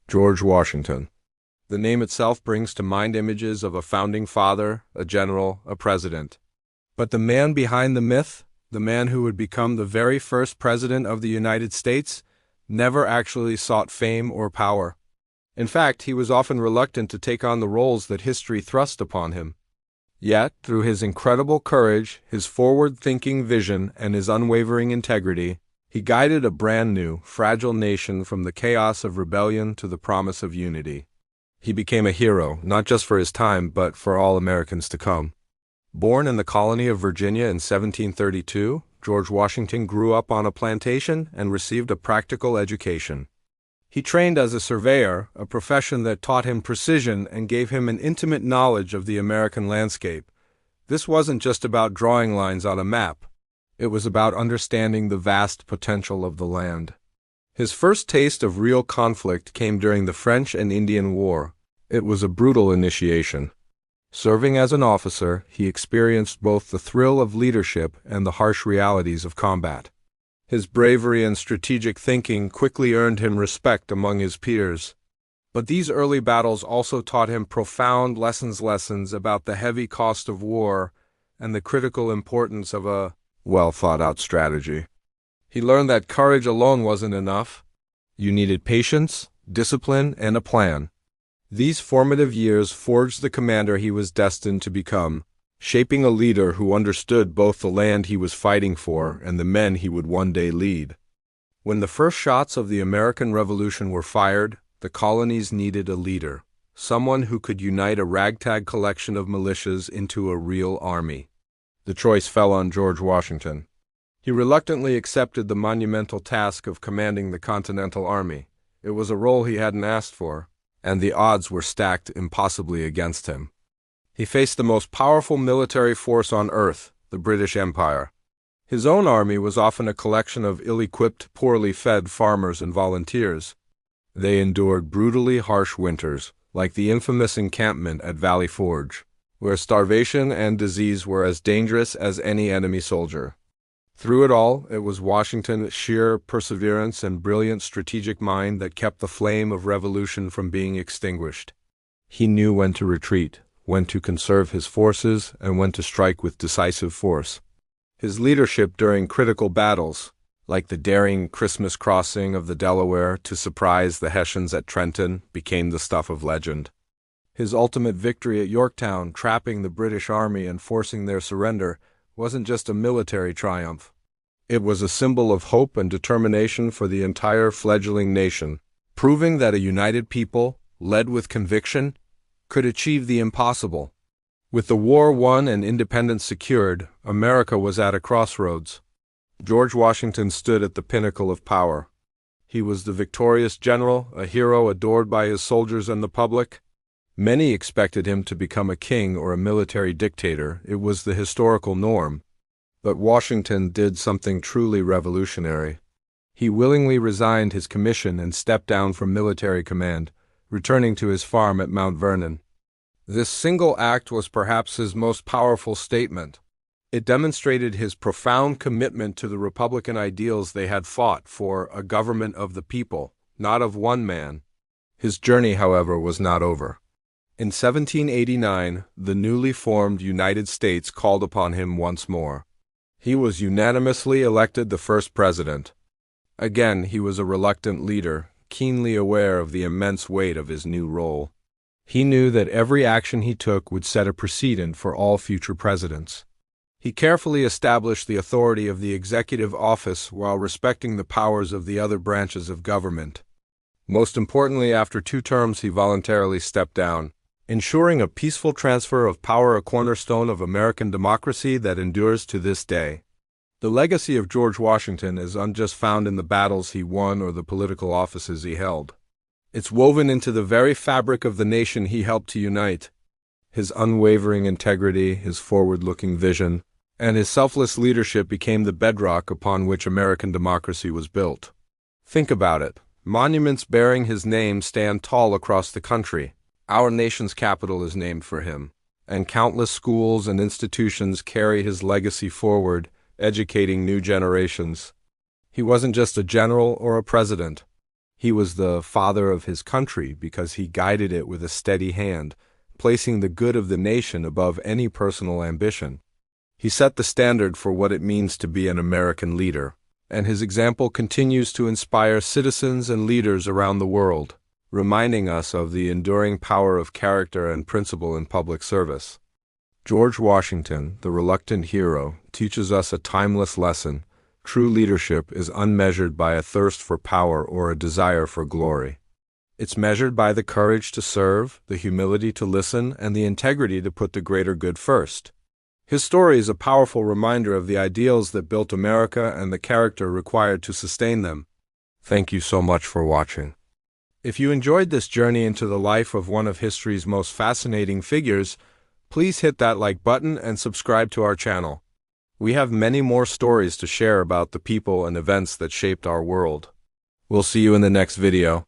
George Washington. The name itself brings to mind images of a founding father, a general, a president. But the man behind the myth, the man who would become the very first president of the United States, never actually sought fame or power. In fact, he was often reluctant to take on the roles that history thrust upon him. Yet, through his incredible courage, his forward-thinking vision, and his unwavering integrity, he guided a brand new, fragile nation from the chaos of rebellion to the promise of unity. He became a hero, not just for his time, but for all Americans to come. Born in the colony of Virginia in 1732, George Washington grew up on a plantation and received a practical education. He trained as a surveyor, a profession that taught him precision and gave him an intimate knowledge of the American landscape. This wasn't just about drawing lines on a map. It was about understanding the vast potential of the land. His first taste of real conflict came during the French and Indian War. It was a brutal initiation. Serving as an officer, he experienced both the thrill of leadership and the harsh realities of combat. His bravery and strategic thinking quickly earned him respect among his peers. But these early battles also taught him profound lessons about the heavy cost of war and the critical importance of a well-thought-out strategy. He learned that courage alone wasn't enough. You needed patience, discipline, and a plan. These formative years forged the commander he was destined to become, shaping a leader who understood both the land he was fighting for and the men he would one day lead. When the first shots of the American Revolution were fired, the colonies needed a leader, someone who could unite a ragtag collection of militias into a real army. The choice fell on George Washington. He reluctantly accepted the monumental task of commanding the Continental Army. It was a role he hadn't asked for, and the odds were stacked impossibly against him. He faced the most powerful military force on earth, the British Empire. His own army was often a collection of ill-equipped, poorly fed farmers and volunteers. They endured brutally harsh winters, like the infamous encampment at Valley Forge, where starvation and disease were as dangerous as any enemy soldier. Through it all, it was Washington's sheer perseverance and brilliant strategic mind that kept the flame of revolution from being extinguished. He knew when to retreat, when to conserve his forces, and when to strike with decisive force. His leadership during critical battles, like the daring Christmas crossing of the Delaware to surprise the Hessians at Trenton, became the stuff of legend. His ultimate victory at Yorktown, trapping the British Army and forcing their surrender, wasn't just a military triumph. It was a symbol of hope and determination for the entire fledgling nation, proving that a united people, led with conviction, could achieve the impossible. With the war won and independence secured, America was at a crossroads. George Washington stood at the pinnacle of power. He was the victorious general, a hero adored by his soldiers and the public. Many expected him to become a king or a military dictator. It was the historical norm. But Washington did something truly revolutionary. He willingly resigned his commission and stepped down from military command, returning to his farm at Mount Vernon. This single act was perhaps his most powerful statement. It demonstrated his profound commitment to the Republican ideals they had fought for, a government of the people, not of one man. His journey, however, was not over. In 1789, the newly formed United States called upon him once more. He was unanimously elected the first president. Again, he was a reluctant leader, keenly aware of the immense weight of his new role. He knew that every action he took would set a precedent for all future presidents. He carefully established the authority of the executive office while respecting the powers of the other branches of government. Most importantly, after 2 terms, he voluntarily stepped down, ensuring a peaceful transfer of power, a cornerstone of American democracy that endures to this day. The legacy of George Washington isn't just found in the battles he won or the political offices he held. It's woven into the very fabric of the nation he helped to unite. His unwavering integrity, his forward-looking vision, and his selfless leadership became the bedrock upon which American democracy was built. Think about it. Monuments bearing his name stand tall across the country. Our nation's capital is named for him, and countless schools and institutions carry his legacy forward, educating new generations. He wasn't just a general or a president. He was the father of his country because he guided it with a steady hand, placing the good of the nation above any personal ambition. He set the standard for what it means to be an American leader, and his example continues to inspire citizens and leaders around the world, reminding us of the enduring power of character and principle in public service. George Washington, the reluctant hero, teaches us a timeless lesson. True leadership is unmeasured by a thirst for power or a desire for glory. It's measured by the courage to serve, the humility to listen, and the integrity to put the greater good first. His story is a powerful reminder of the ideals that built America and the character required to sustain them. Thank you so much for watching. If you enjoyed this journey into the life of one of history's most fascinating figures, please hit that like button and subscribe to our channel. We have many more stories to share about the people and events that shaped our world. We'll see you in the next video.